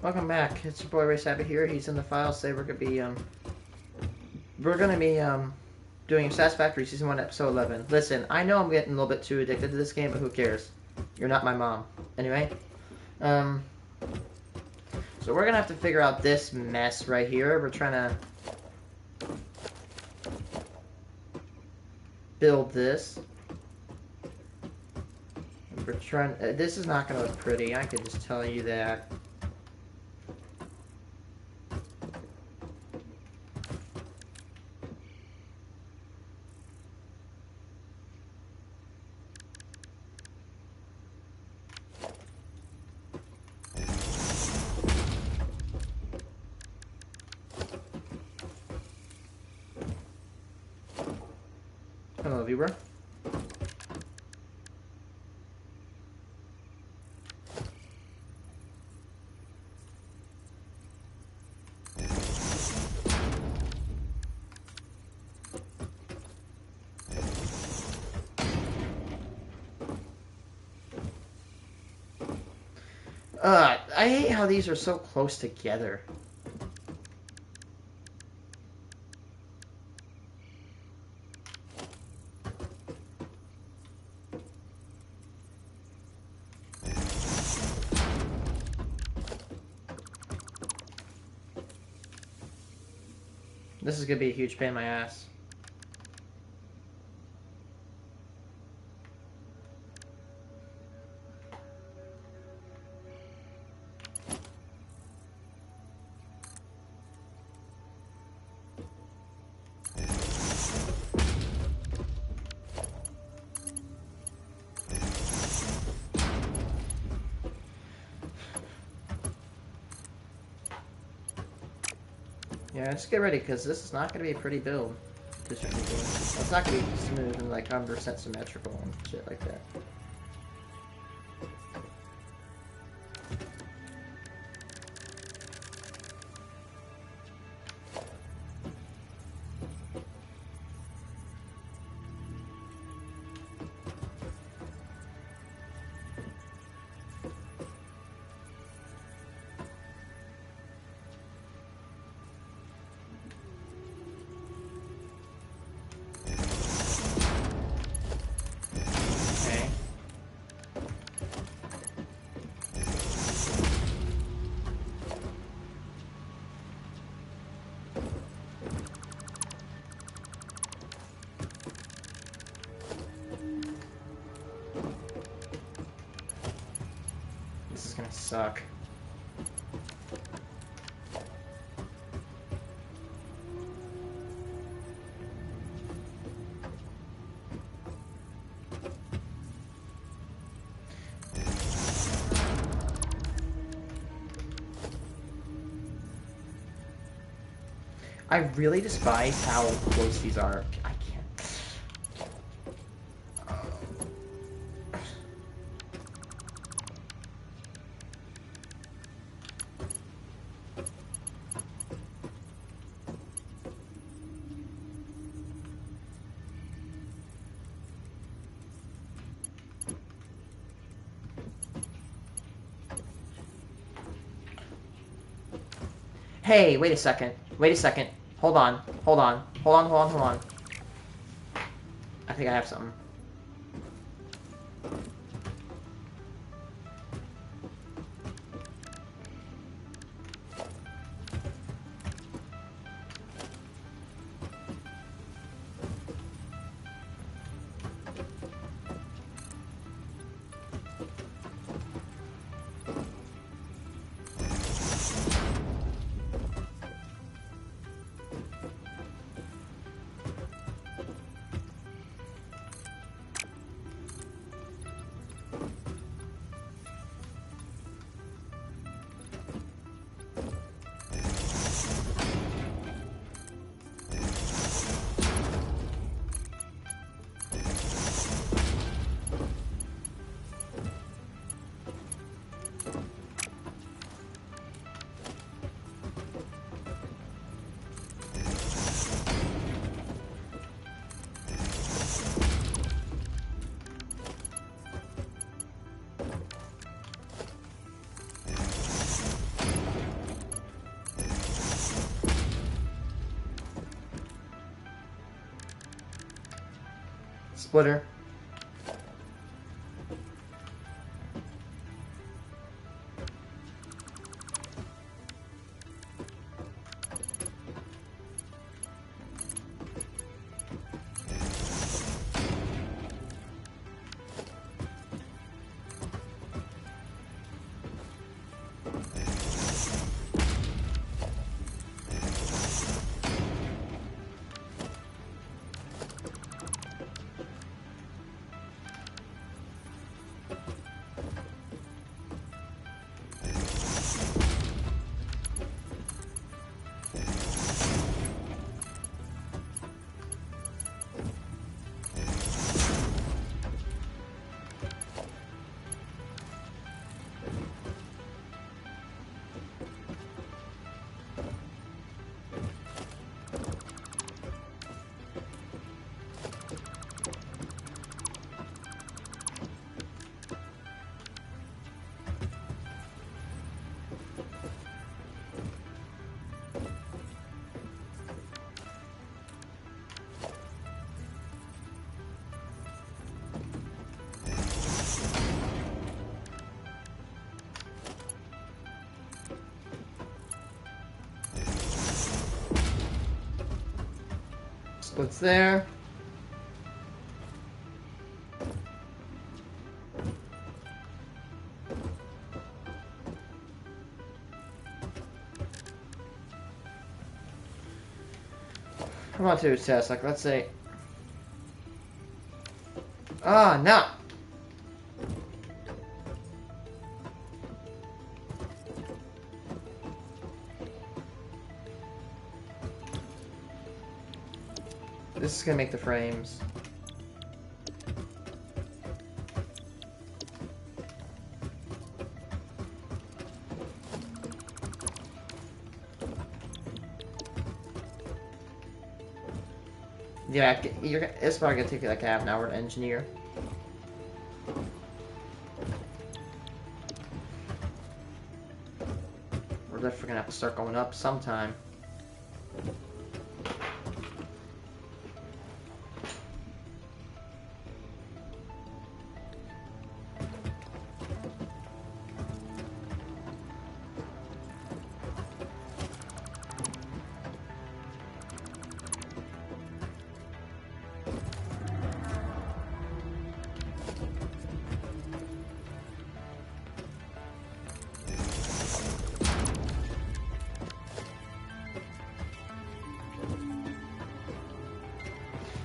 Welcome back. It's your boy Ray Sabat here. He's in the files. Today we're gonna be doing Satisfactory Season 1 Episode 11. Listen, I know I'm getting a little bit too addicted to this game, but who cares? You're not my mom. Anyway, so we're gonna have to figure out this mess right here. We're trying to build this. We're trying. This is not gonna look pretty. I can just tell you that. Hello, viewer. I hate how these are so close together. This is gonna be a huge pain in my ass. Yeah, just get ready, because this is not going to be a pretty build. It's not going to be smooth and like 100% symmetrical and shit like that. This is gonna suck. I really despise how close these are. I can't. Hey, wait a second. Wait a second. Hold on. Hold on. Hold on, hold on, hold on. I think I have something. splitter. Splits there. I want to test, like, let's say... Ah, no! This is gonna make the frames. Yeah, it's probably gonna take like half an hour to engineer. We're definitely gonna have to start going up sometime.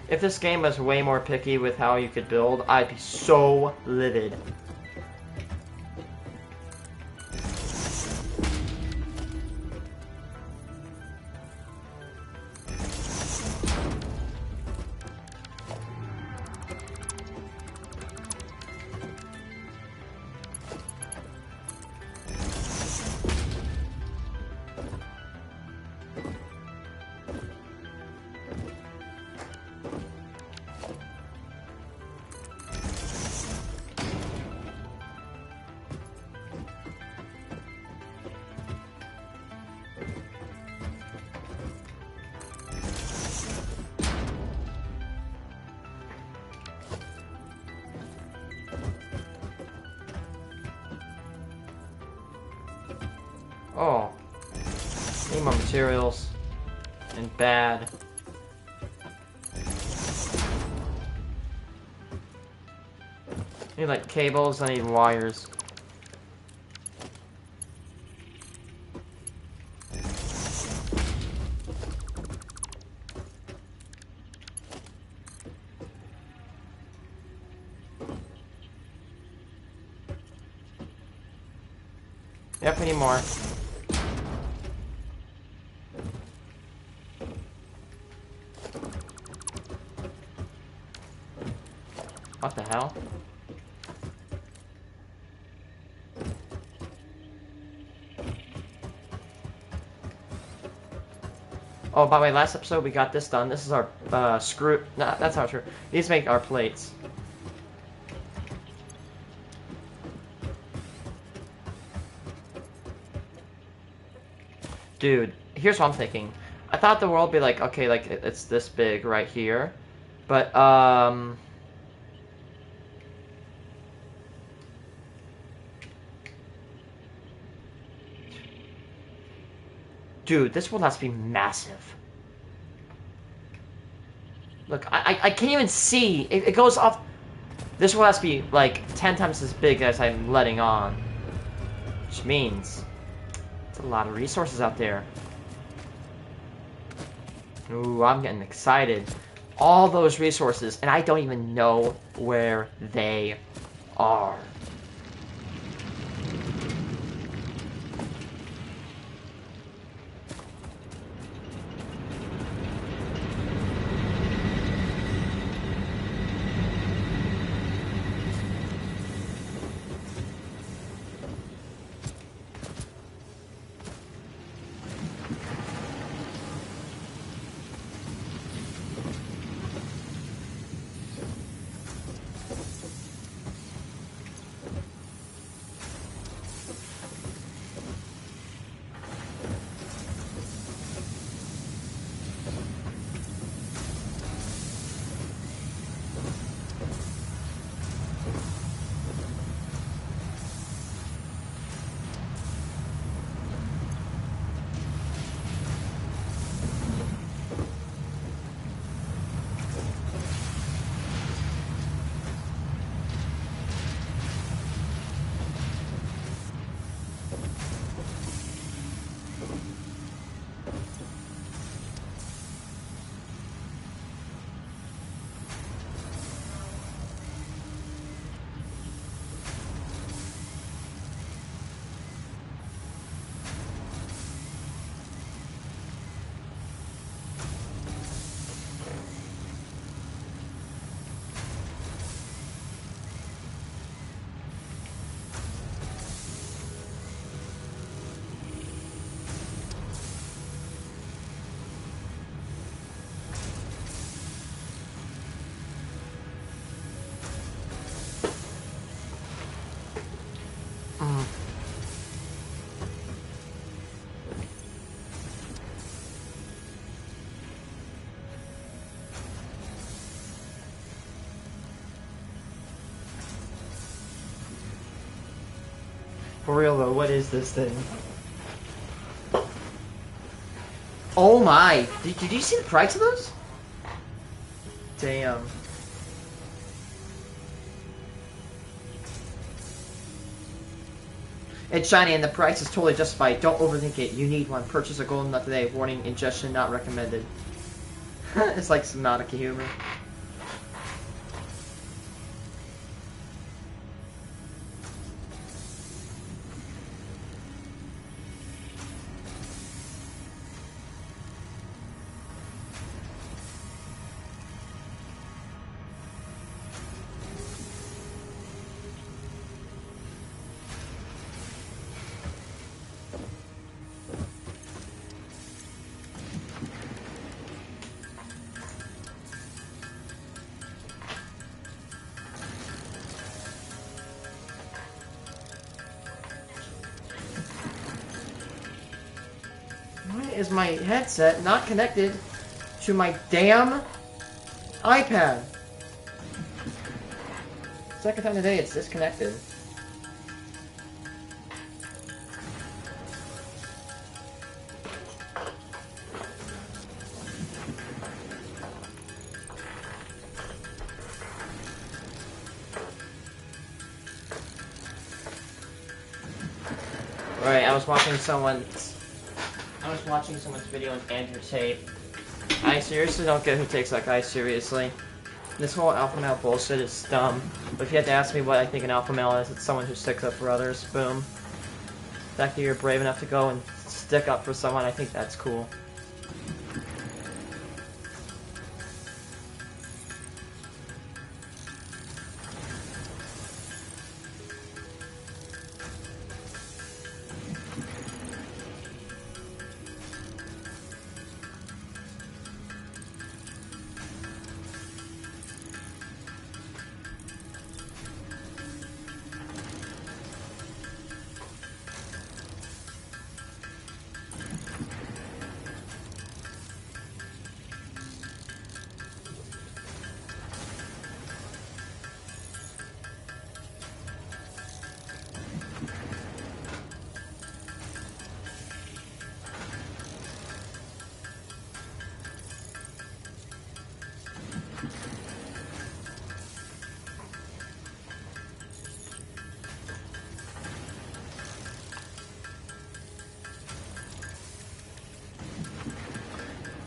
If this game was way more picky with how you could build, I'd be so livid. Oh. Need more materials. And bad. Need like cables, I need wires. Yep, we need more. What the hell? Oh, by the way, last episode we got this done. This is our screw. Nah, that's not true. These make our plates. Dude, here's what I'm thinking. I thought the world would be like, okay, like it's this big right here, but Dude, this world has to be massive. Look, I can't even see. It goes off. This world has to be like 10 times as big as I'm letting on. Which means it's a lot of resources out there. Ooh, I'm getting excited. All those resources, and I don't even know where they are. For real though, what is this thing? Oh my! Did you see the price of those? Damn. It's shiny and the price is totally justified. Don't overthink it. You need one. Purchase a golden nut today. Warning, ingestion not recommended. It's like Subnautica humor. Why is my headset not connected to my damn iPad? Second time today it's disconnected. Right, I was watching someone's video on Andrew Tate. I seriously don't get who takes that guy seriously. This whole alpha male bullshit is dumb. But if you had to ask me what I think an alpha male is, it's someone who sticks up for others. Boom. The fact that you're brave enough to go and stick up for someone, I think that's cool.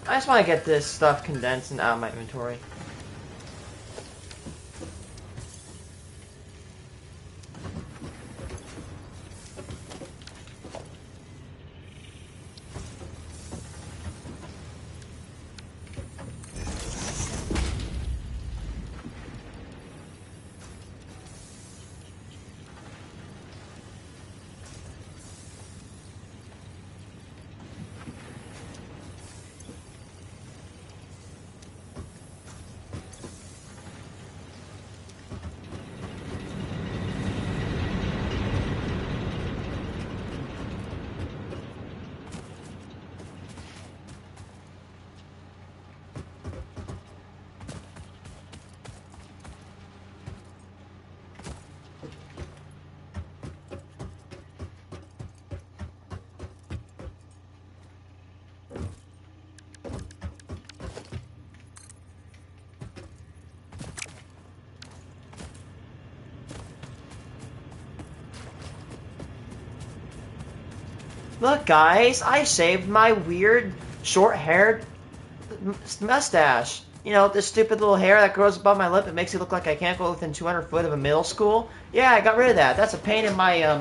I just want to get this stuff condensed and out of my inventory. Look, guys, I shaved my weird, short-haired mustache. You know, this stupid little hair that grows above my lip. It makes it look like I can't go within 200 foot of a middle school. Yeah, I got rid of that. That's a pain in my,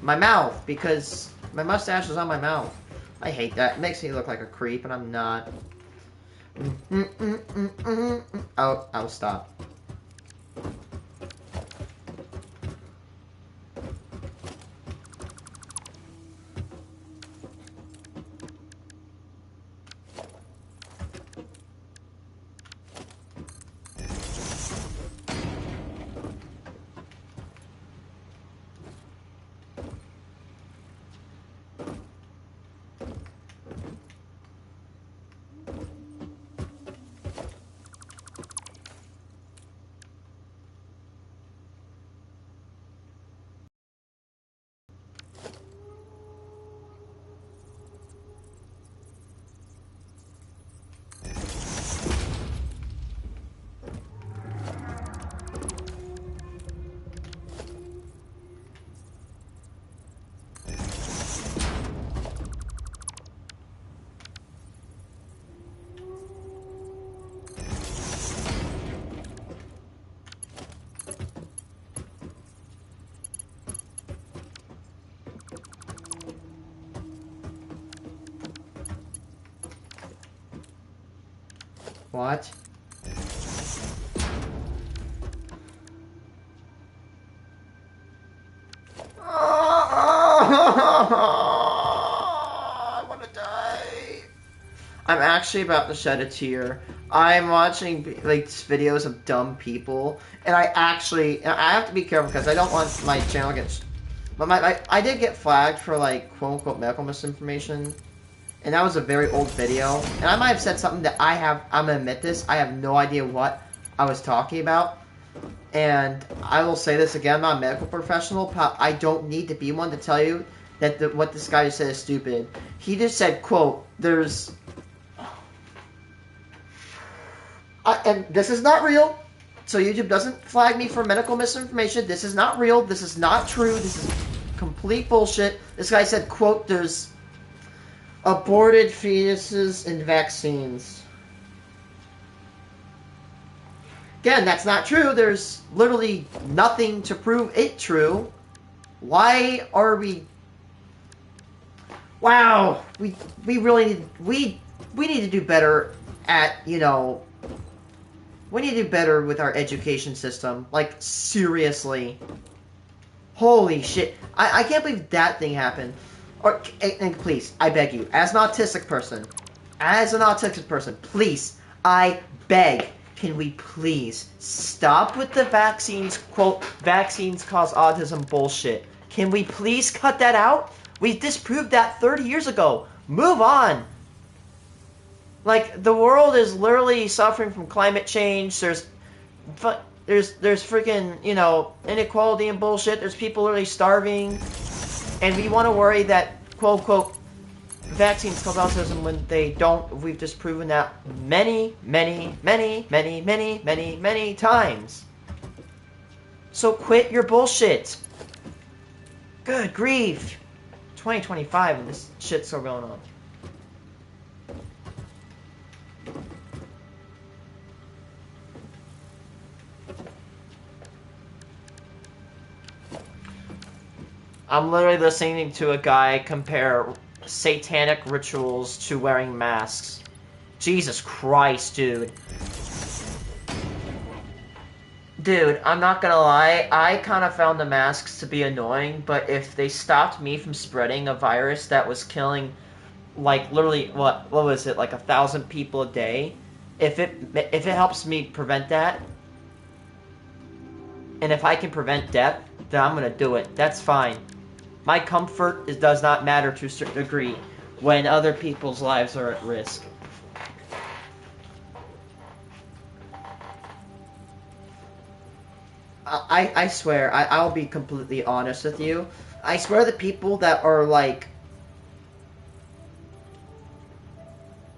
my mouth, because my mustache is on my mouth. I hate that. It makes me look like a creep, and I'm not. I'll stop. What? I want to die. I'm actually about to shed a tear. I'm watching like videos of dumb people, and I have to be careful because I don't want my channel to get. But I did get flagged for like quote unquote medical misinformation. And that was a very old video. And I might have said something that I'm going to admit this, I have no idea what I was talking about. And I will say this again, I'm not a medical professional, but I don't need to be one to tell you that what this guy just said is stupid. He just said, quote, there's... and this is not real, so YouTube doesn't flag me for medical misinformation. This is not real, this is not true, this is complete bullshit. This guy said, quote, there's... aborted fetuses and vaccines. Again, that's not true. There's literally nothing to prove it true. Why are we... Wow. We really need... We need to do better at, you know... We need to do better with our education system. Like, seriously. Holy shit. I can't believe that thing happened. Or, and please, I beg you, as an autistic person, please, I beg, can we please stop with the vaccines, quote, vaccines cause autism bullshit? Can we please cut that out? We disproved that 30 years ago. Move on. Like, the world is literally suffering from climate change. There's freaking, you know, inequality and bullshit. There's people literally starving. And we want to worry that, quote, unquote, vaccines cause autism when they don't. We've just proven that many times. So quit your bullshit. Good grief. 2025 and this shit's still going on. I'm literally listening to a guy compare satanic rituals to wearing masks. Jesus Christ, dude. Dude, I'm not gonna lie, I kind of found the masks to be annoying, but if they stopped me from spreading a virus that was killing, like, literally, what was it, like 1,000 people a day? If it helps me prevent that, and if I can prevent death, then I'm gonna do it. That's fine. My comfort does not matter to a certain degree when other people's lives are at risk. I swear, I'll be completely honest with you. I swear the people that are like...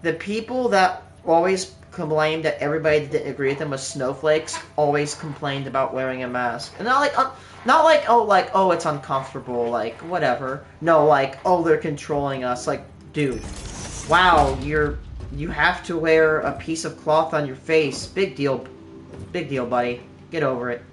The people that always complained that everybody that didn't agree with them was snowflakes always complained about wearing a mask. And not like, oh, it's uncomfortable, like, whatever. No, like, oh, they're controlling us. Like, dude, wow, you have to wear a piece of cloth on your face. Big deal, buddy. Get over it.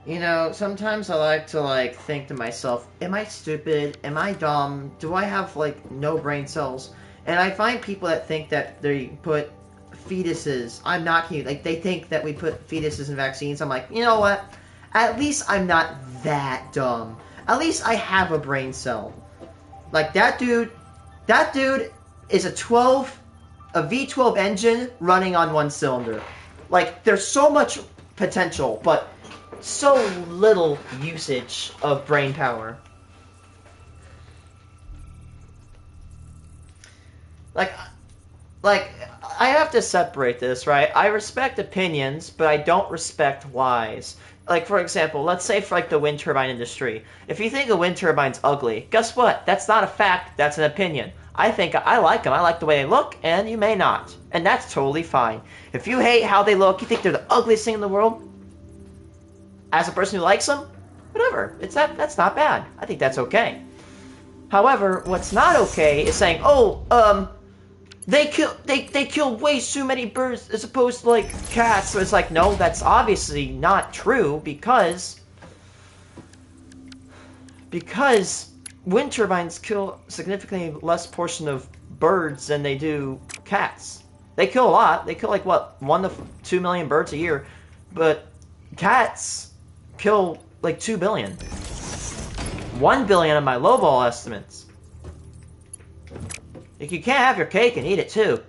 You know, sometimes I like to, like, think to myself, am I stupid? Am I dumb? Do I have, like, no brain cells? And I find people that think that they put fetuses, I'm not kidding, like, they think that we put fetuses in vaccines. I'm like, you know what? At least I'm not that dumb. At least I have a brain cell. Like, that dude is a V12 engine running on one cylinder. Like, there's so much potential, but so little usage of brain power. Like, I have to separate this, right? I respect opinions, but I don't respect whys. Like, for example, let's say for, like, the wind turbine industry. If you think a wind turbine's ugly, guess what? That's not a fact, that's an opinion. I think I like them, I like the way they look, and you may not. And that's totally fine. If you hate how they look, you think they're the ugliest thing in the world, as a person who likes them, whatever. That's not bad. I think that's okay. However, what's not okay is saying, oh, they kill way too many birds as opposed to, like, cats. So it's like, no, that's obviously not true because wind turbines kill significantly less portion of birds than they do cats. They kill a lot. They kill, like, what, 1 to 2 million birds a year, but cats kill like 2 billion. 1 billion on my lowball estimates. Like, you can't have your cake and eat it too.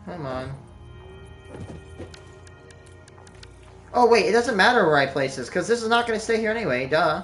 Come on. Oh, wait, it doesn't matter where I place this, because this is not going to stay here anyway, duh.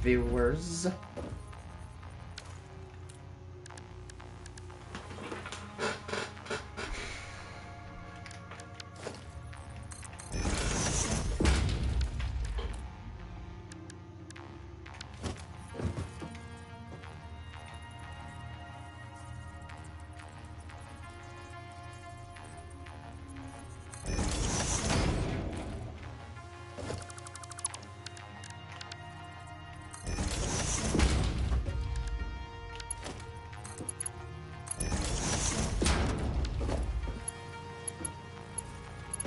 Viewers.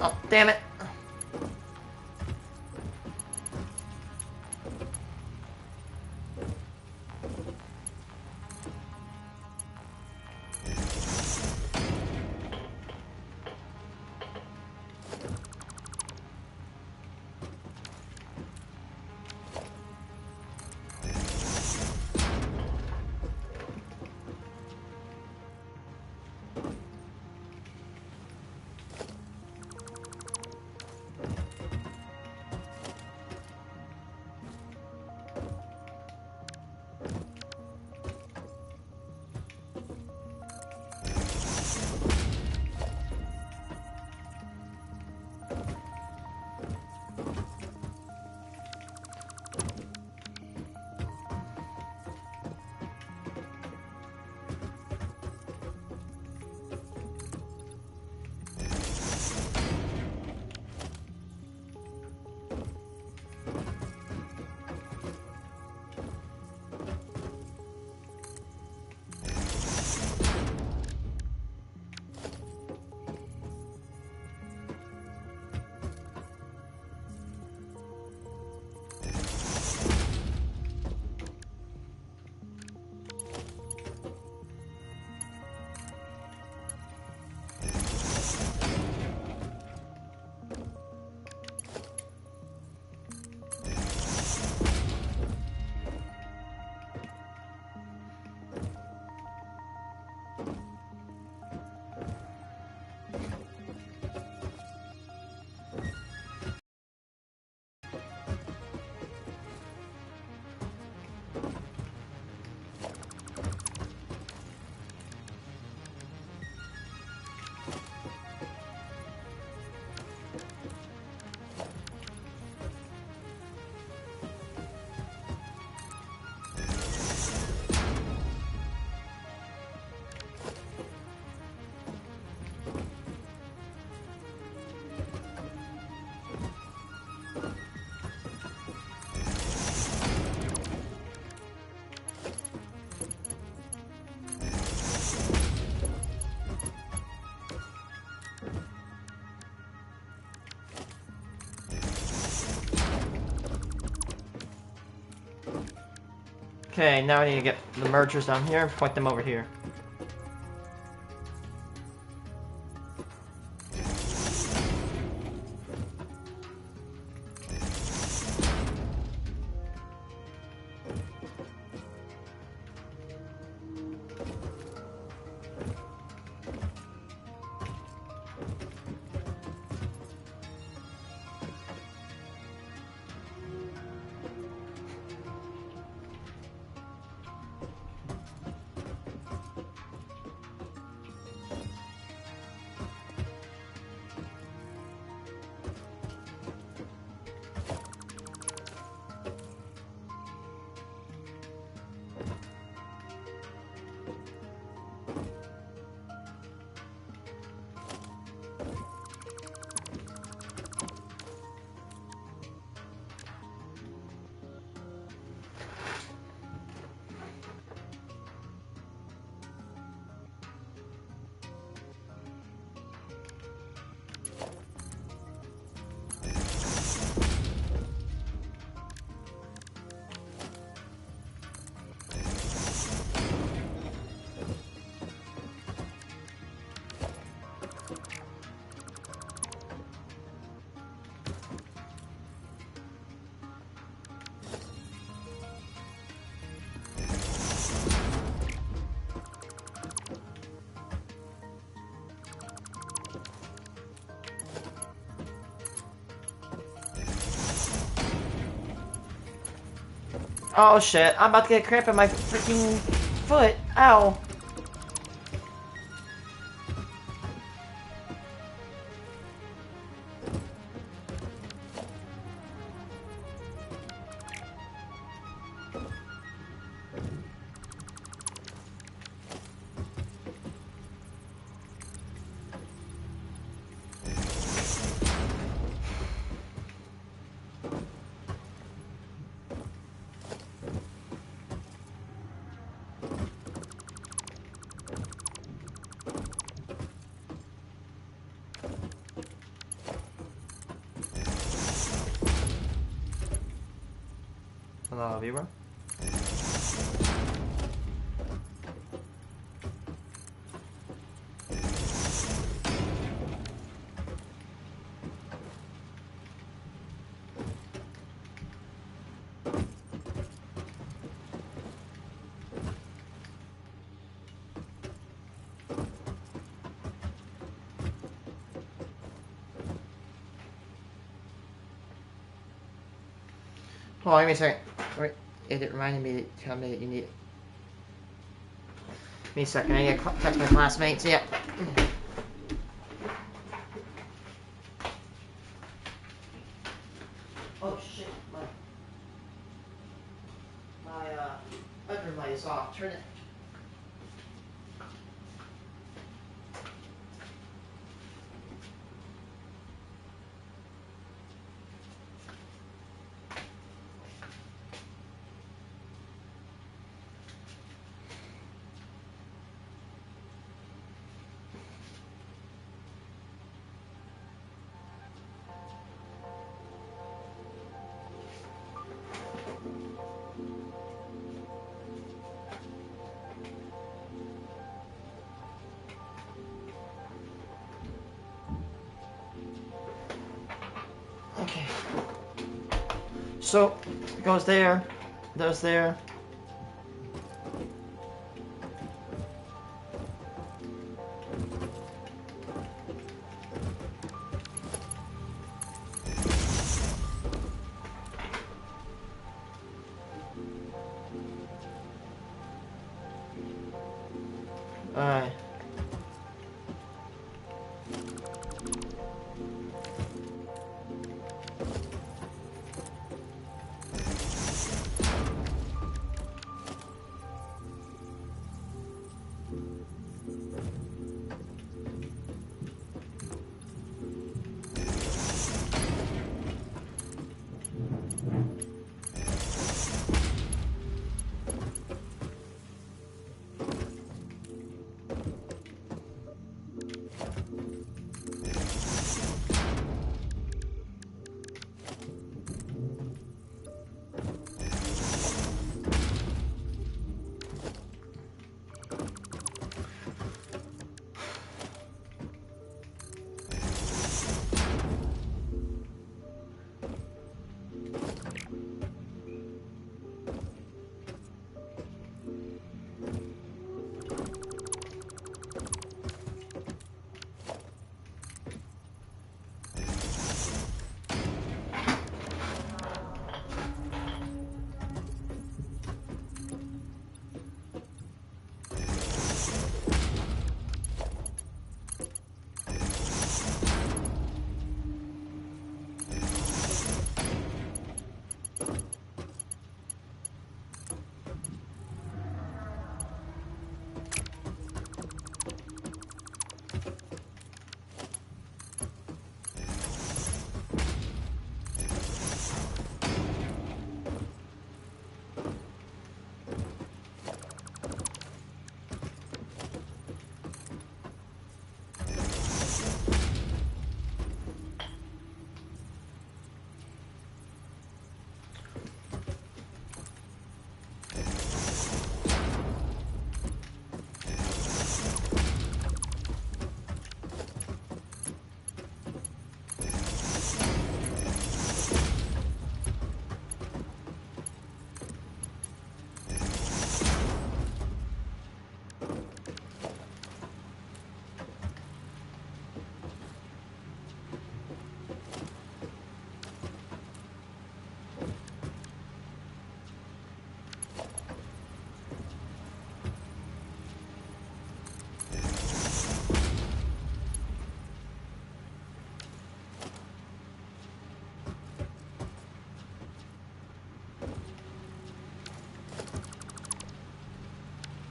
Oh, damn it. Okay, now I need to get the mergers down here and point them over here. Oh shit, I'm about to get a cramp in my freaking foot. Ow. Hello, viewer. Hold on, give me a second. Wait, it reminded me to tell me that you need it. Give me a second, I need to text my classmates. Yep. Oh shit, my bedroom light is off. Turn it. Okay. So, it goes there, goes there. Alright.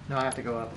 No, I have to go up.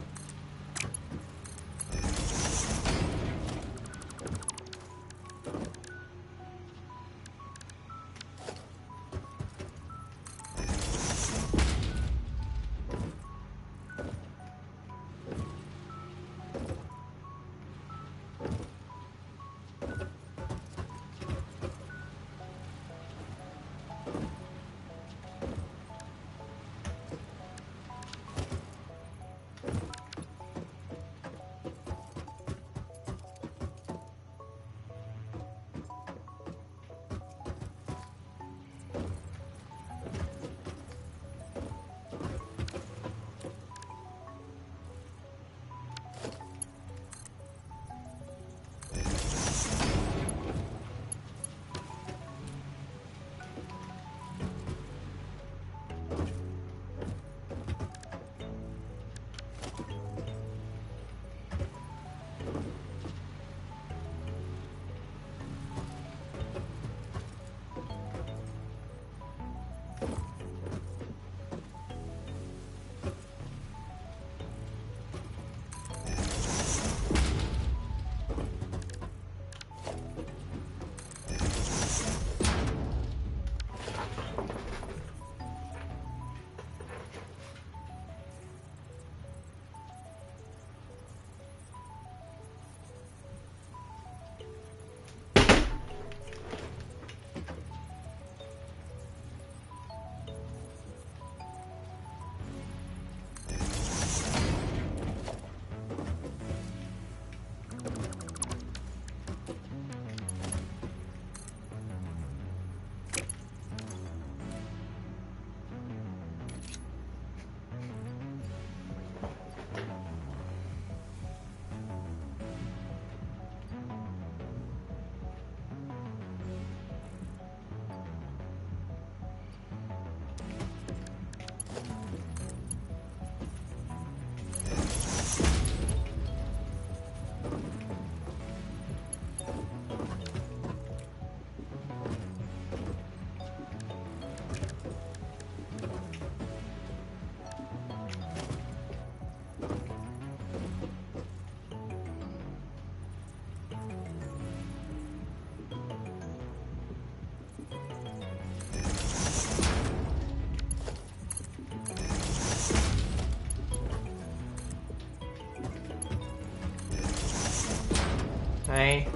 Okay.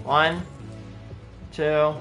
1, 2.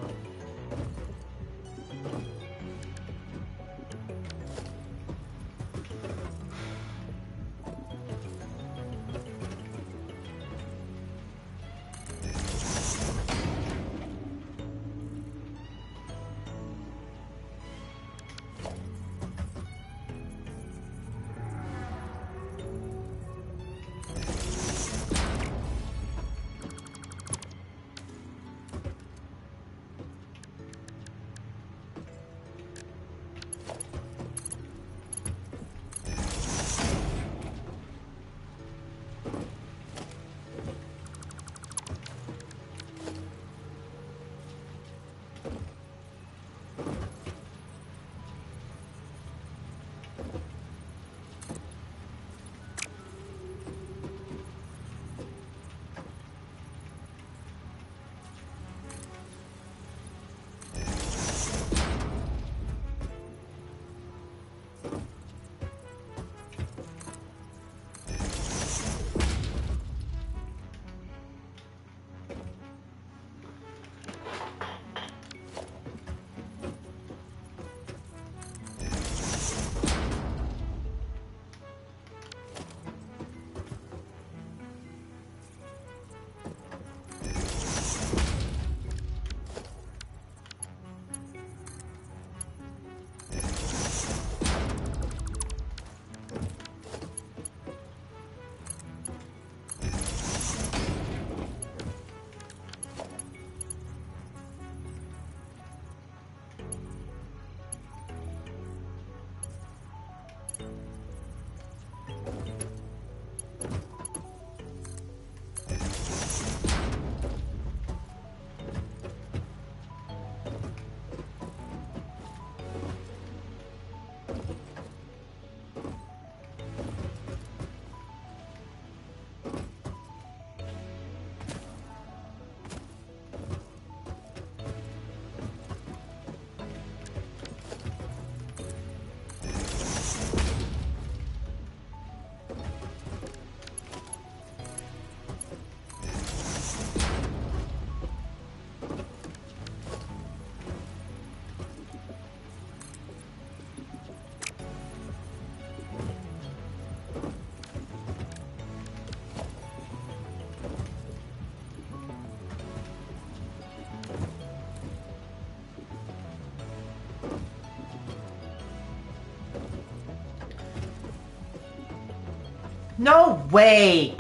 No way!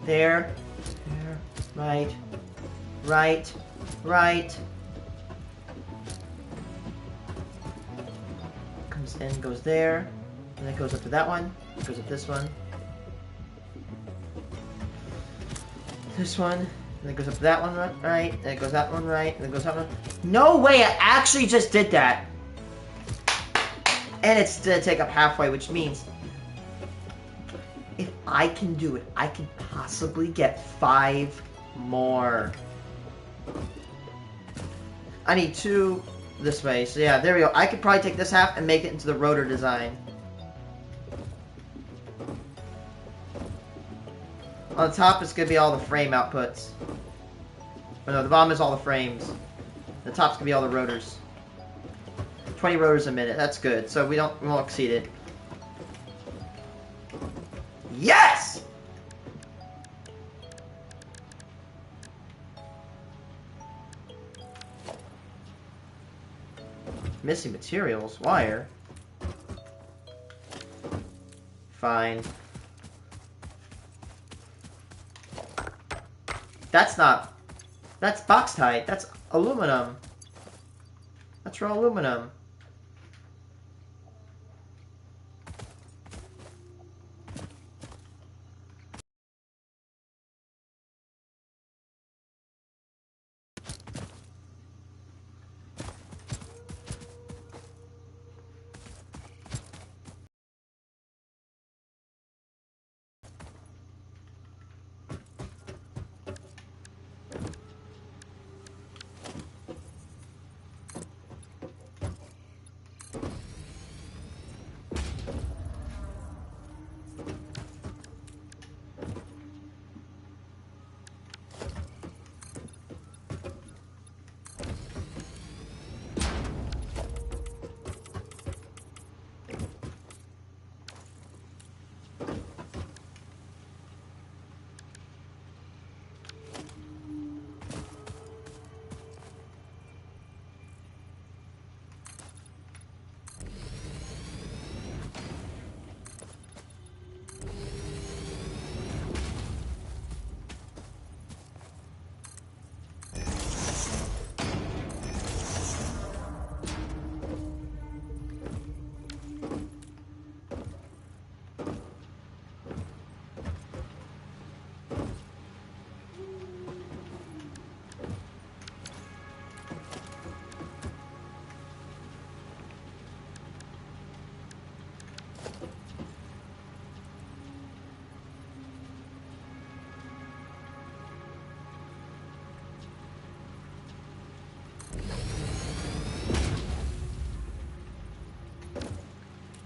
There. There. Right. Right. Right. Comes in, goes there. And then it goes up to that one. Goes up this one. This one. And then goes up to that one right. And it goes that one right. And then goes that one. No way! I actually just did that! And it's gonna take up halfway, which means if I can do it, I can possibly get 5 more. I need 2 this way. So yeah, there we go. I could probably take this half and make it into the rotor design. On the top, it's going to be all the frame outputs. Oh no, the bottom is all the frames. The top's going to be all the rotors. 20 rotors a minute. That's good. So we won't exceed it. Yes! Missing materials. Wire. Fine. That's not... That's Bauxite. That's aluminum. That's raw aluminum.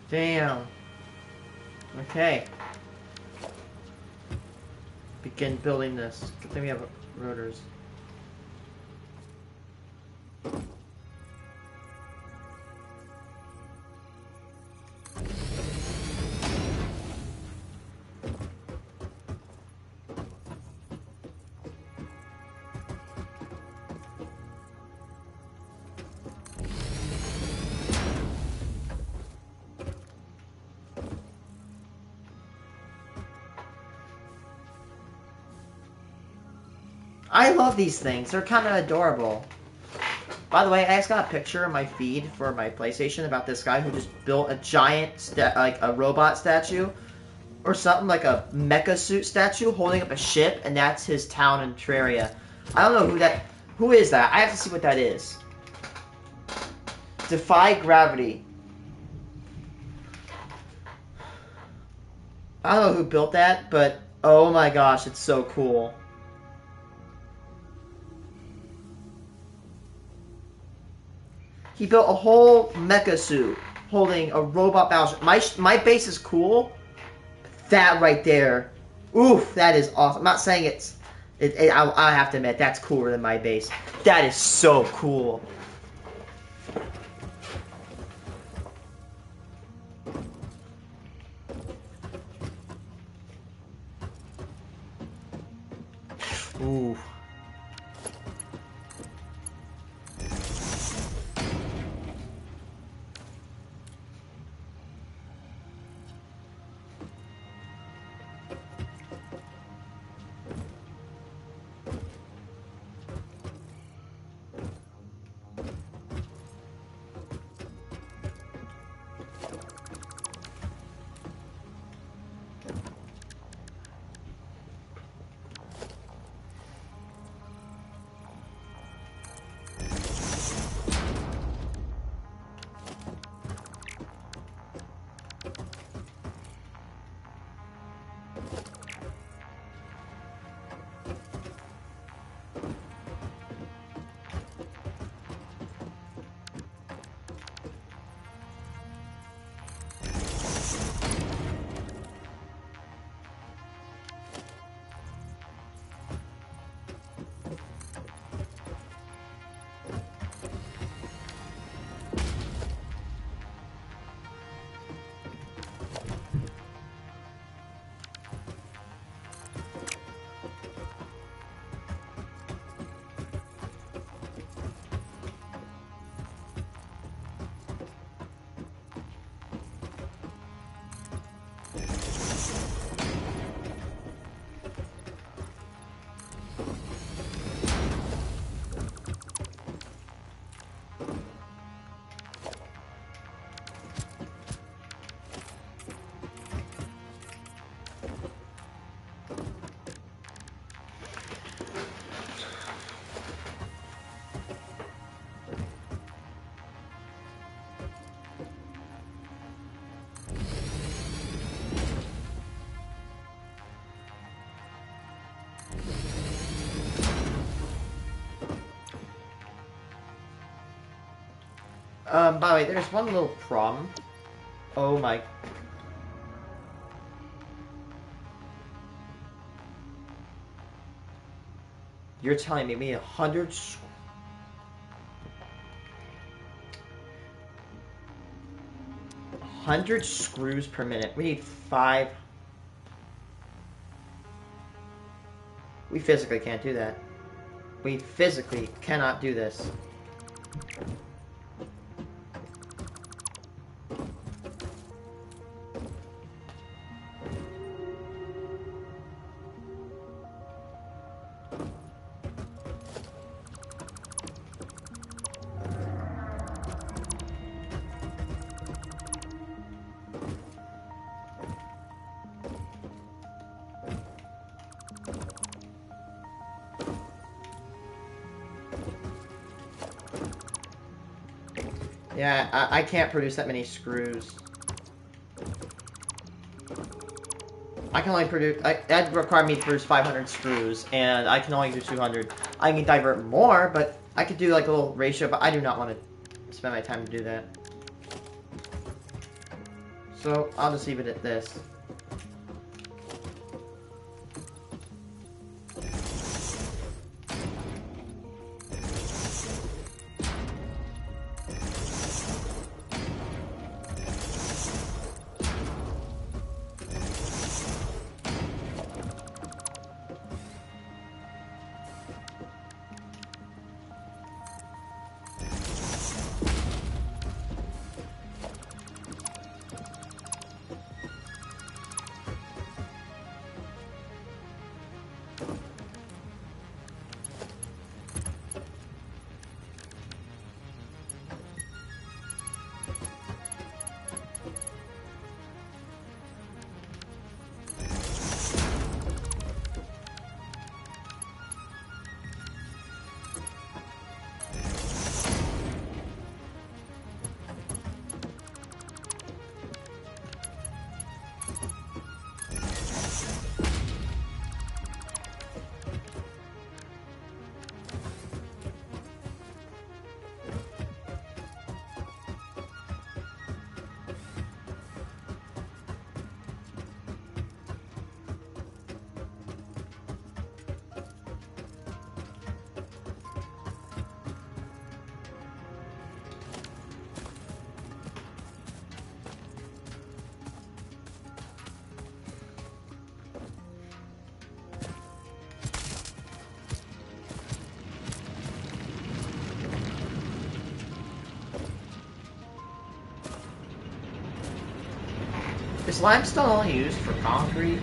Damn. Okay. Begin building this. Good thing we have rotors. I love these things. They're kind of adorable. By the way, I just got a picture in my feed for my PlayStation about this guy who just built a giant, like a robot statue, or something like a mecha suit statue holding up a ship, and that's his town in Terraria. I don't know who is that? I have to see what that is. Defy gravity. I don't know who built that, but oh my gosh, it's so cool. He built a whole mecha suit holding a robot battleship. My base is cool. That right there, oof, that is awesome. I'm not saying I have to admit, that's cooler than my base. That is so cool. Ooh. By the way, there's one little problem. Oh my... You're telling me we need 100 screws per minute. We need 5. We physically can't do that. We physically cannot do this. Yeah, I can't produce that many screws. I can only produce... that'd require me to produce 500 screws, and I can only do 200. I can divert more, but I could do like a little ratio, but I do not want to spend my time to do that. So, I'll just leave it at this. Is limestone only used for concrete?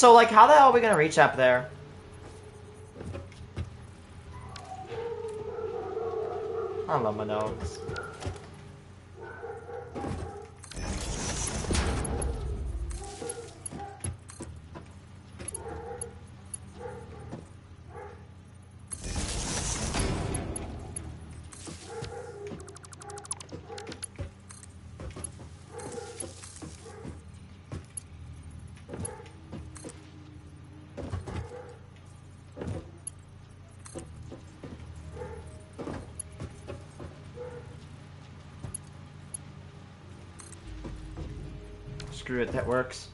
So, like, how the hell are we gonna reach up there? I love my notes. Screw it, that works.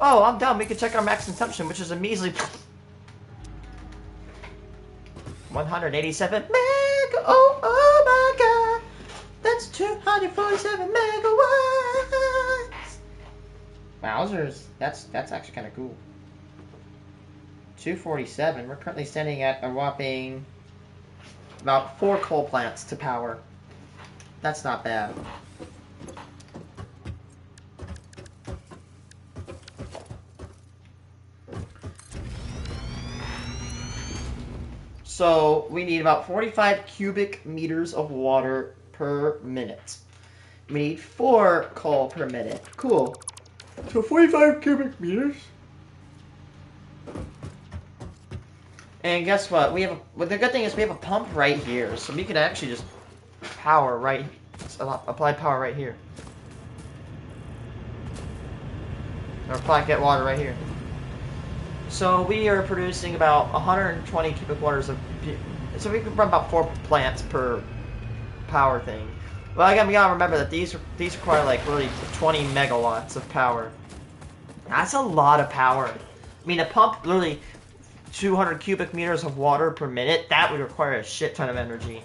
Oh, I'm done. We can check our max consumption, which is a measly 187 meg. Oh my god, that's 247 megawatts. Wowzers, that's actually kind of cool. 247. We're currently standing at a whopping about 4 coal plants to power. That's not bad. So we need about 45 cubic meters of water per minute. We need 4 coal per minute. Cool. So 45 cubic meters. And guess what? We have the good thing is we have a pump right here, so we can actually just power right, apply power right here. Or get water right here. So we are producing about 120 cubic waters of. So we can run about 4 plants per power thing. Well, I gotta remember that these require like really 20 megawatts of power. That's a lot of power. I mean, a pump literally 200 cubic meters of water per minute. That would require a shit ton of energy.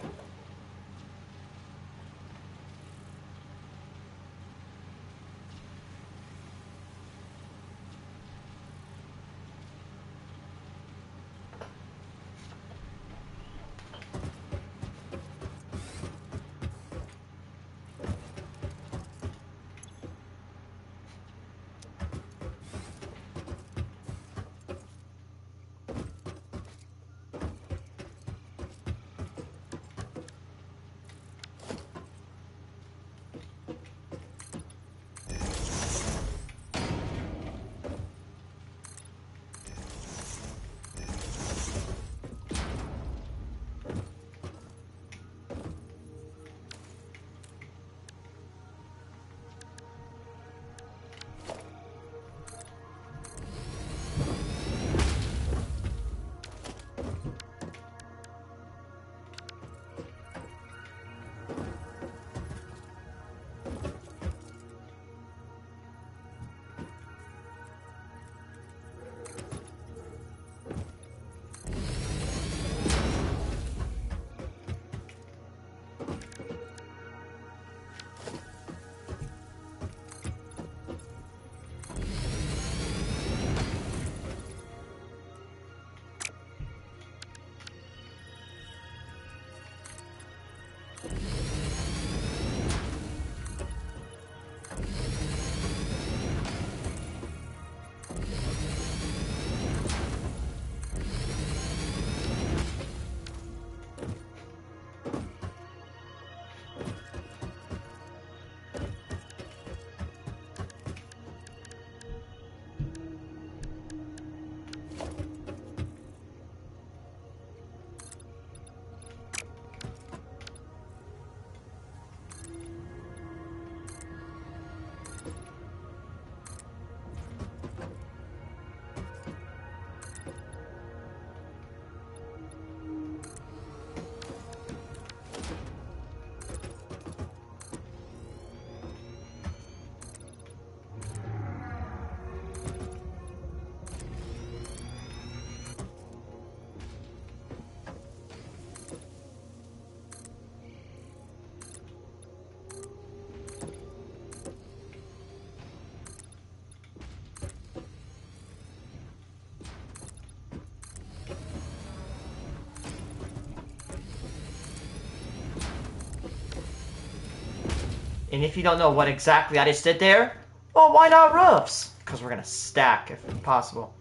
And if you don't know what exactly I just did there, well, why not roofs? Because we're going to stack if possible.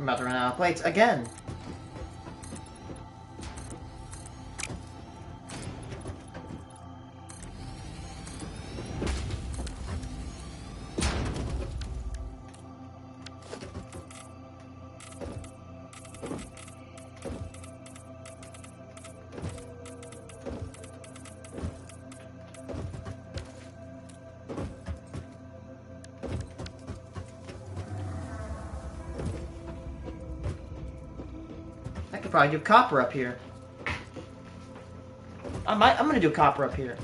I'm about to run out of plates again. I could probably do copper up here. I'm gonna do copper up here.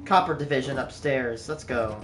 Copper division upstairs. Let's go.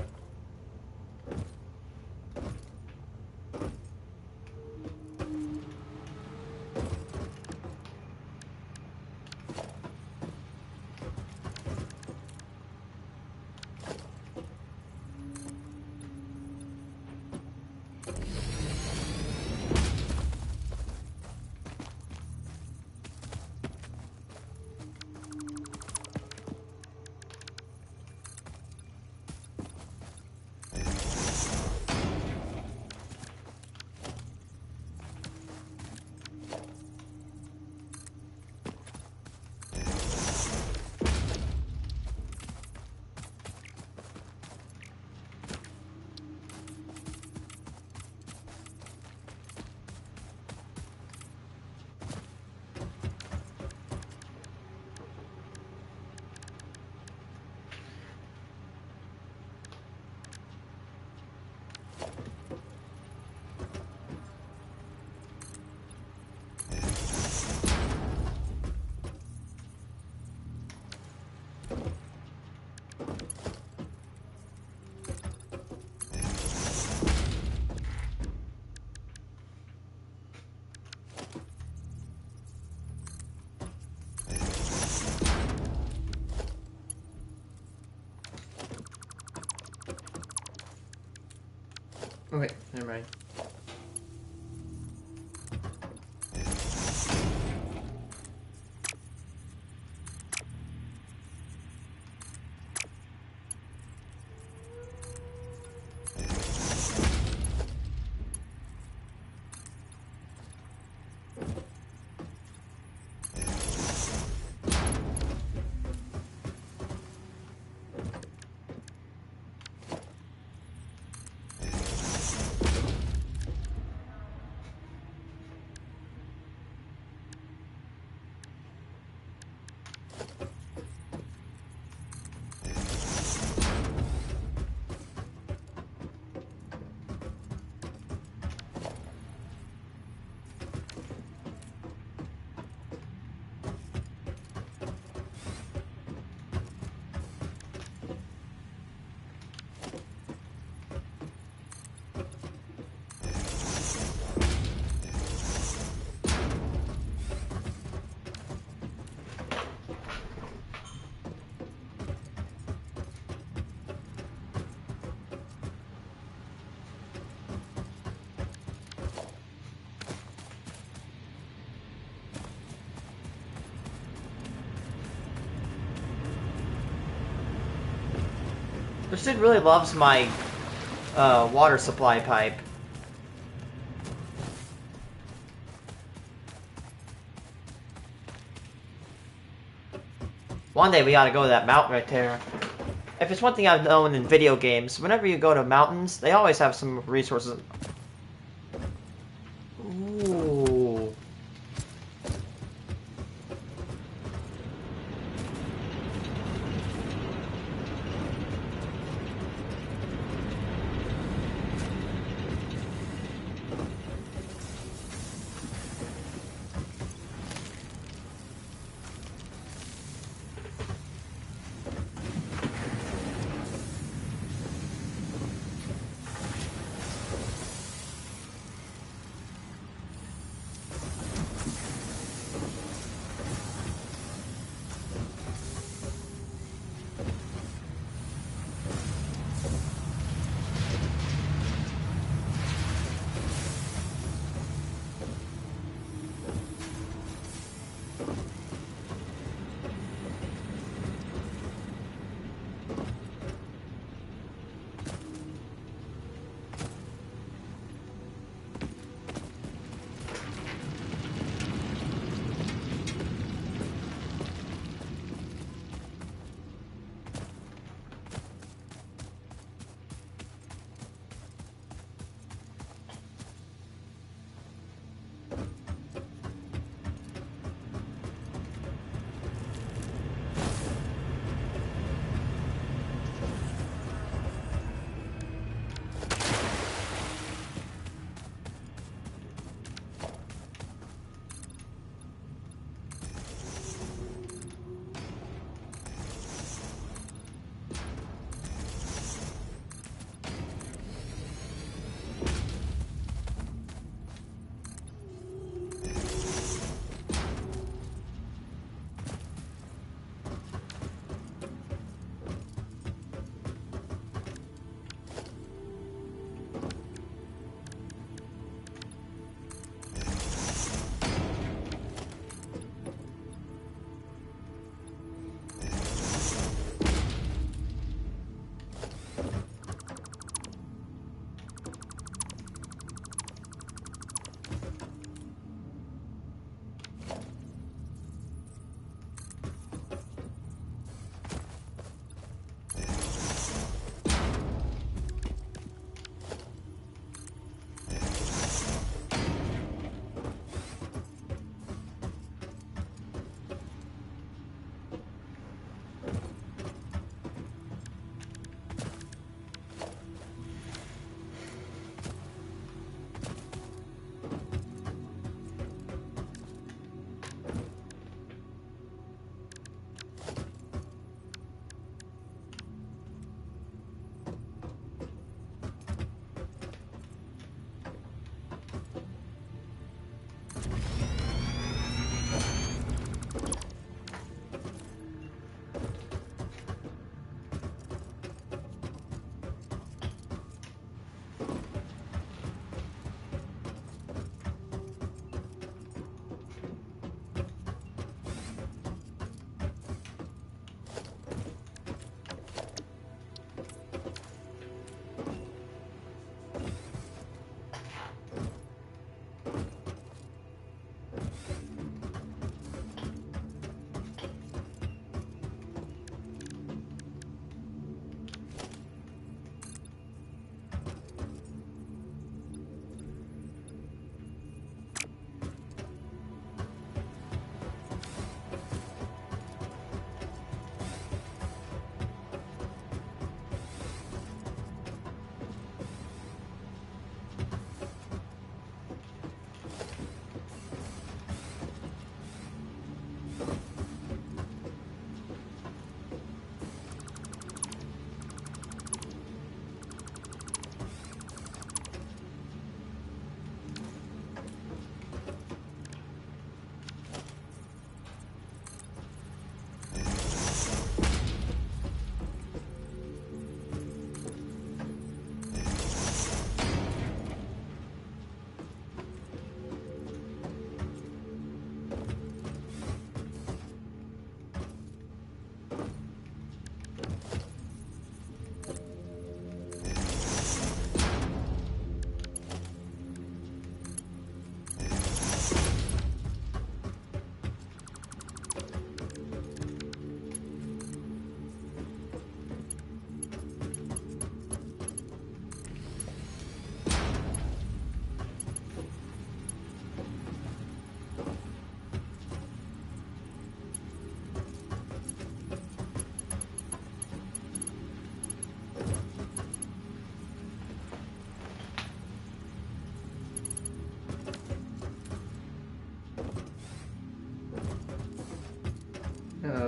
Okay, never mind. This dude really loves my water supply pipe. One day we gotta go to that mountain right there. If it's one thing I've known in video games, whenever you go to mountains, they always have some resources. Ooh.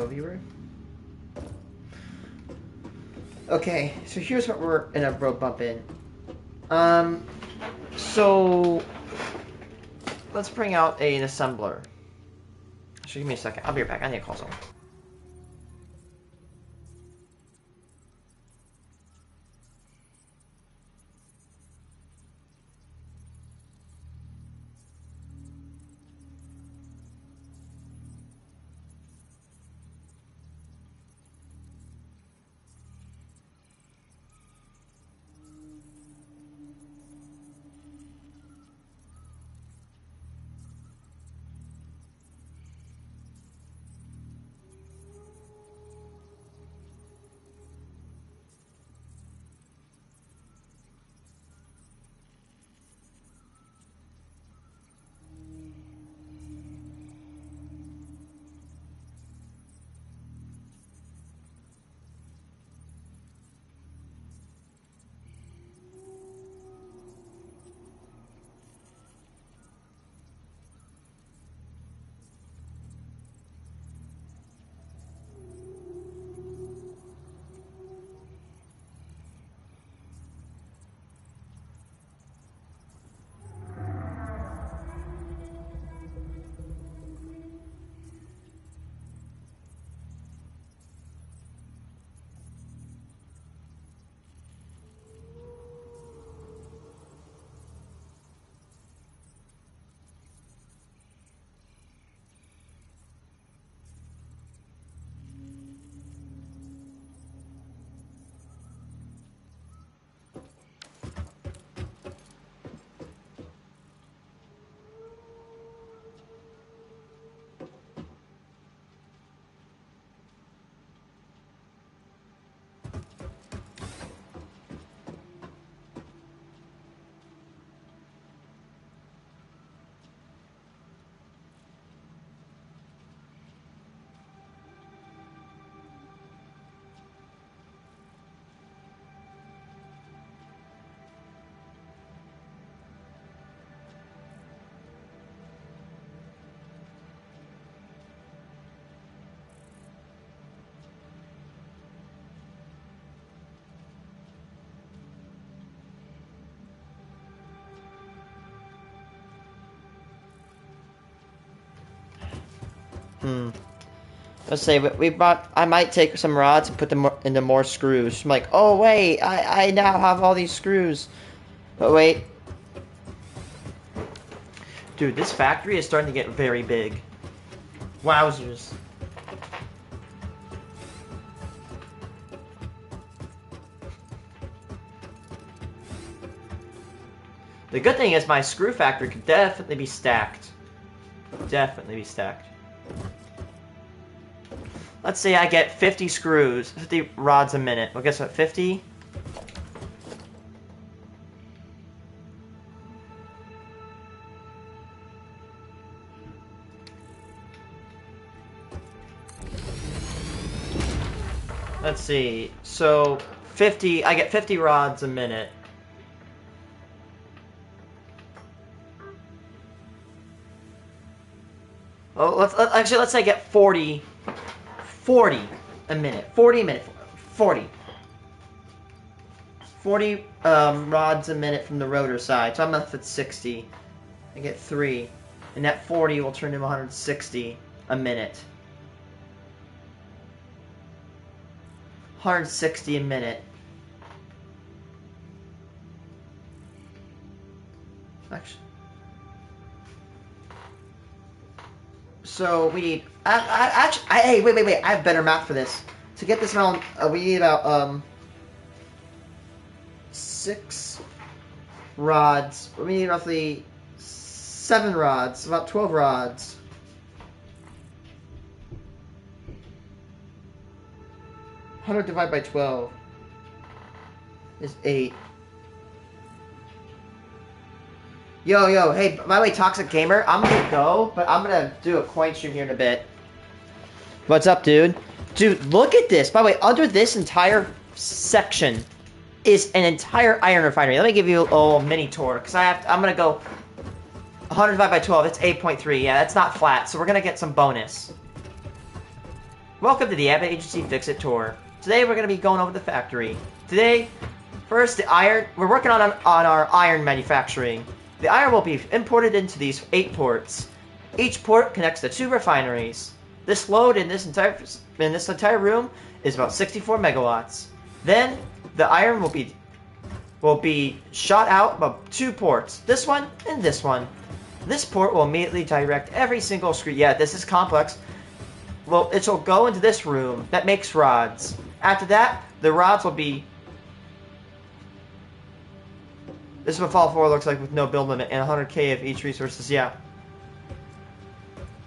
no viewer. Okay, so here's what we're in a road bump in. So let's bring out an assembler. So give me a second. I'll be right back. I need to call someone. Let's say we bought. I might take some rods and put them into more screws. I'm like, oh wait, I now have all these screws. But wait, dude, this factory is starting to get very big. Wowzers. The good thing is my screw factory could definitely be stacked. Definitely be stacked. Let's say I get 50 screws, 50 rods a minute. Well, guess what? 50. Let's see. So 50. I get 50 rods a minute. Oh, let's say I get 40 a minute. 40 a minute. 40 rods a minute from the rotor side. So I'm left with 60. I get 3. And that 40 will turn into 160 a minute. 160 a minute. Actually. So we need. Hey, wait! I have better math for this. To get this amount, we need about 6 rods. We need roughly 7 rods. About 12 rods. 100 divided by 12 is 8. Yo, hey, by the way, Toxic Gamer, I'm gonna go, but I'm gonna do a coin stream here in a bit. What's up, dude? Dude, look at this. By the way, under this entire section is an entire iron refinery. Let me give you a little mini tour, because I'm gonna go 100 divided by 12, it's 8.3. Yeah, that's not flat, so we're gonna get some bonus. Welcome to the Abbott Agency Fix-It Tour. Today we're going to be going over the factory. Today, first the iron, we're working on our iron manufacturing. The iron will be imported into these 8 ports. Each port connects to 2 refineries. This load in this entire room is about 64 megawatts. Then the iron will be shot out of 2 ports. This one and this one. This port will immediately direct every single screw. Yeah, this is complex. Well, it will go into this room that makes rods. After that, the rods will be... This is what Fallout 4 looks like with no build limit and 100k of each resources, yeah.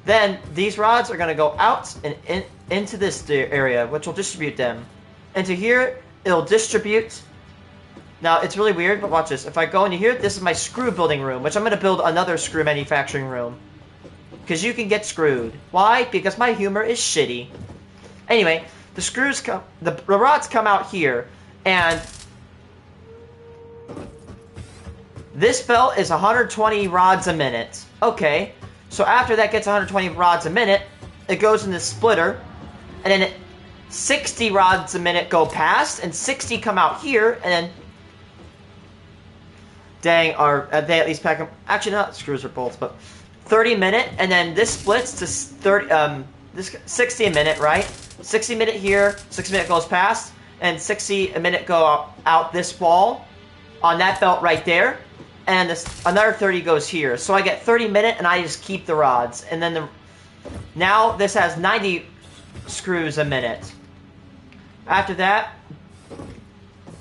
Then, these rods are going to go out and into this area, which will distribute them. Into here, it'll distribute... Now, it's really weird, but watch this. If I go into here, this is my screw building room, which I'm going to build another screw manufacturing room. Because you can get screwed. Why? Because my humor is shitty. Anyway, the screws come... The rods come out here, and... This belt is 120 rods a minute. Okay. So after that gets 120 rods a minute, it goes in the splitter, and then 60 rods a minute go past, and 60 come out here, and then... Dang, they at least pack them... Actually, not screws or bolts, but... 30 a minute, and then this splits to 60 a minute, right? 60 a minute here, 60 a minute goes past, and 60 a minute go out this wall on that belt right there, and another 30 goes here. So I get 30 minute, and I just keep the rods, and then now this has 90 screws a minute. After that,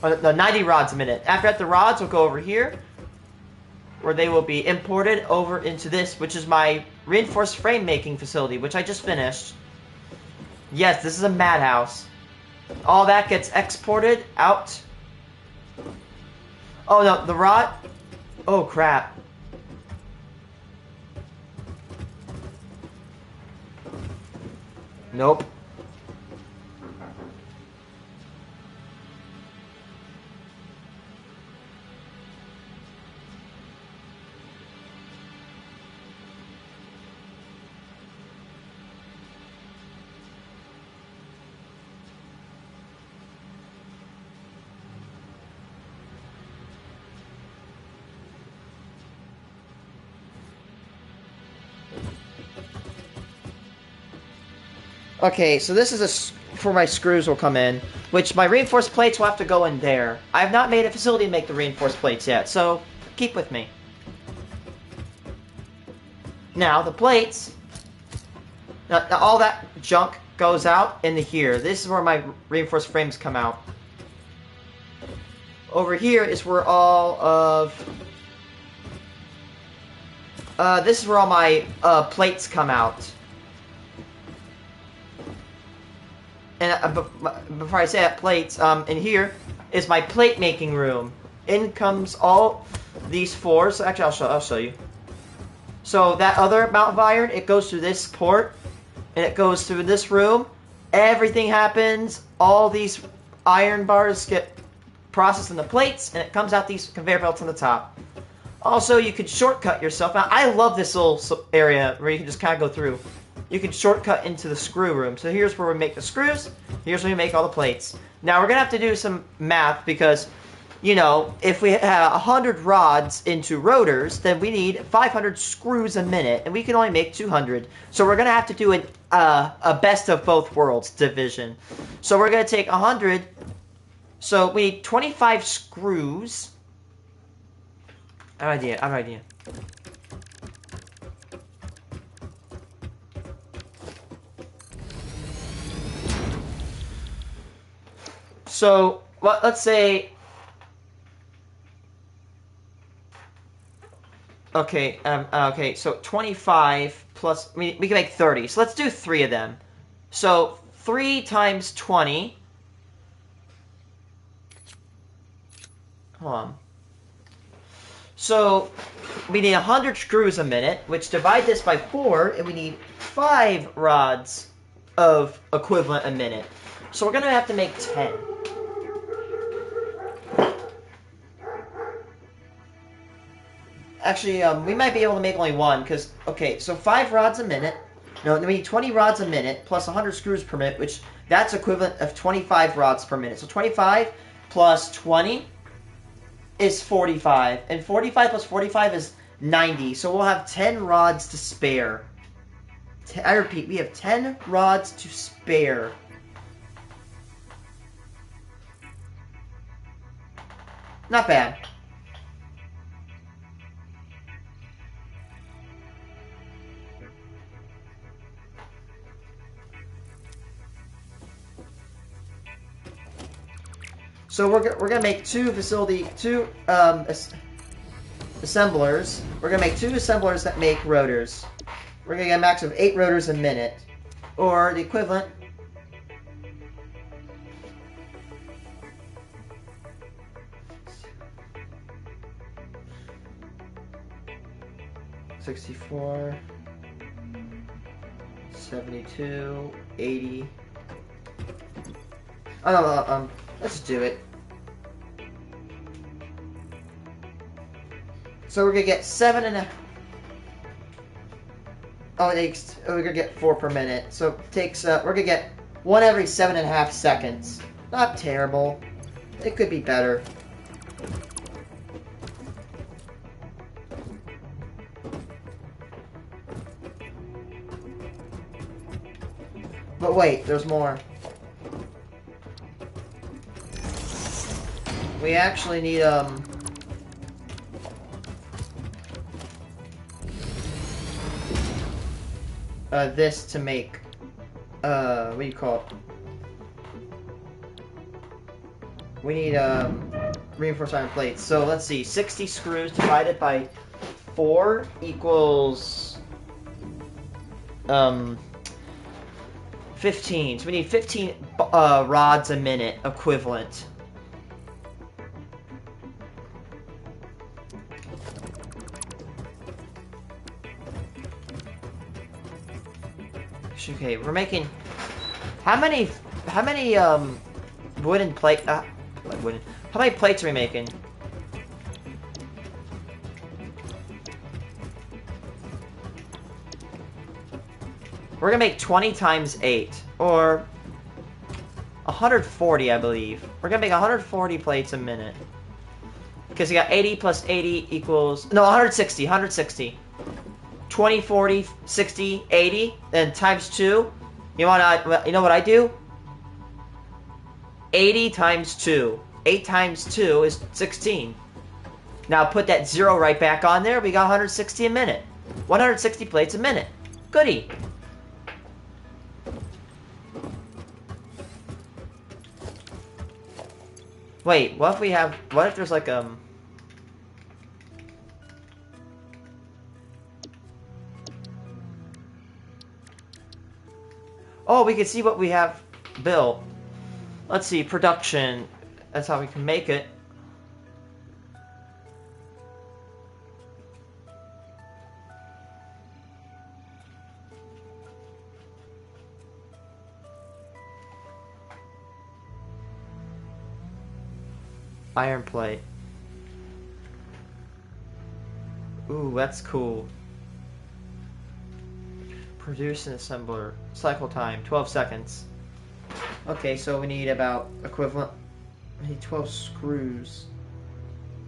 no, 90 rods a minute. After that, the rods will go over here, where they will be imported over into this, which is my reinforced frame making facility, which I just finished. Yes, this is a madhouse. All that gets exported out. Oh no, the rod... Oh crap. Nope. Okay, so this is where my screws will come in, which my reinforced plates will have to go in there. I have not made a facility to make the reinforced plates yet, so keep with me. Now, the plates, now all that junk goes out into here. This is where my reinforced frames come out. Over here is where all of... this is where all my plates come out. And before I say that, plates, in here is my plate making room. In comes all these 4. So actually, I'll show you. So that other amount of iron, it goes through this port, and it goes through this room. Everything happens. All these iron bars get processed in the plates, and it comes out these conveyor belts on the top. Also, you could shortcut yourself. Now, I love this little area where you can just kind of go through. You can shortcut into the screw room. So here's where we make the screws. Here's where we make all the plates. Now we're going to have to do some math because, you know, if we have 100 rods into rotors, then we need 500 screws a minute, and we can only make 200. So we're going to have to do a best of both worlds division. So we're going to take 100. So we need 25 screws. I have an idea. So, well, let's say... Okay, okay, so 25 plus... we can make 30. So let's do 3 of them. So, 3 times 20... Hold on. So, we need 100 screws a minute, which divide this by 4, and we need 5 rods of equivalent a minute. So we're going to have to make 10. Actually, we might be able to make only 1, because, okay, so 5 rods a minute, No, we need 20 rods a minute plus 100 screws per minute, which that's equivalent of 25 rods per minute. So 25 plus 20 is 45, and 45 plus 45 is 90. So we'll have 10 rods to spare. I repeat, we have 10 rods to spare. Not bad. So we're gonna make two assemblers. We're gonna make two assemblers that make rotors. We're gonna get a max of 8 rotors a minute, or the equivalent. $64, $72, $80. Oh no, let's do it. So we're gonna get 7 and a. Oh, we're gonna get 4 per minute. So it takes. We're gonna get 1 every 7.5 seconds. Not terrible. It could be better. But wait, there's more. We actually need this to make what do you call it? We need reinforced iron plates. So let's see, 60 screws divided by 4 equals 15. So we need 15 rods a minute equivalent. Okay, we're making how many wooden plate wooden, how many plates are we making? We're gonna make 20 times 8, or 140, I believe. We're gonna make 140 plates a minute. Because you got 80 plus 80 equals... No, 160, 160. 20, 40, 60, 80, then times 2. You know what I do? 80 times 2. 8 times 2 is 16. Now put that 0 right back on there. We got 160 a minute. 160 plates a minute. Goody. Wait, what if there's like oh, we can see what we have built. Let's see, production. That's how we can make it. Iron plate. Ooh, that's cool. Produce an assembler. Cycle time, 12 seconds. Okay, so we need about equivalent. We need 12 screws.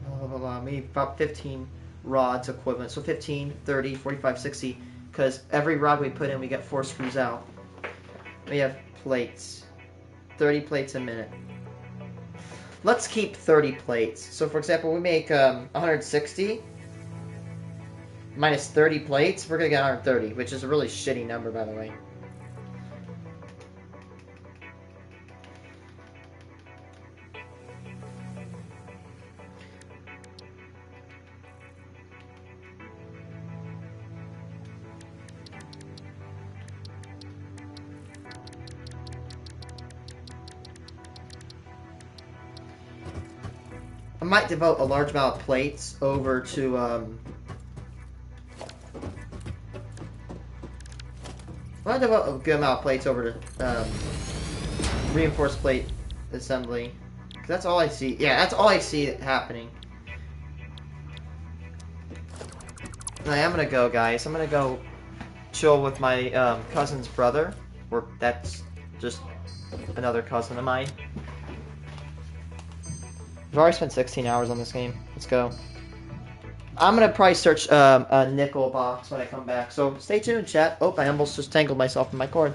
Blah, blah, blah. We need about 15 rods equivalent. So 15, 30, 45, 60. Because every rod we put in, we get 4 screws out. We have plates. 30 plates a minute. Let's keep 30 plates. So for example, we make 160 minus 30 plates. We're going to get 130, which is a really shitty number, by the way. I might devote a large amount of plates over to, I might devote a good amount of plates over to, reinforced plate assembly. 'Cause that's all I see. Yeah, that's all I see happening. Right, I'm gonna go, guys. I'm gonna go chill with my cousin's brother, or that's just another cousin of mine. I've already spent 16 hours on this game. Let's go. I'm gonna probably search a nickel box when I come back, so stay tuned, chat. Oh, I almost just tangled myself in my cord.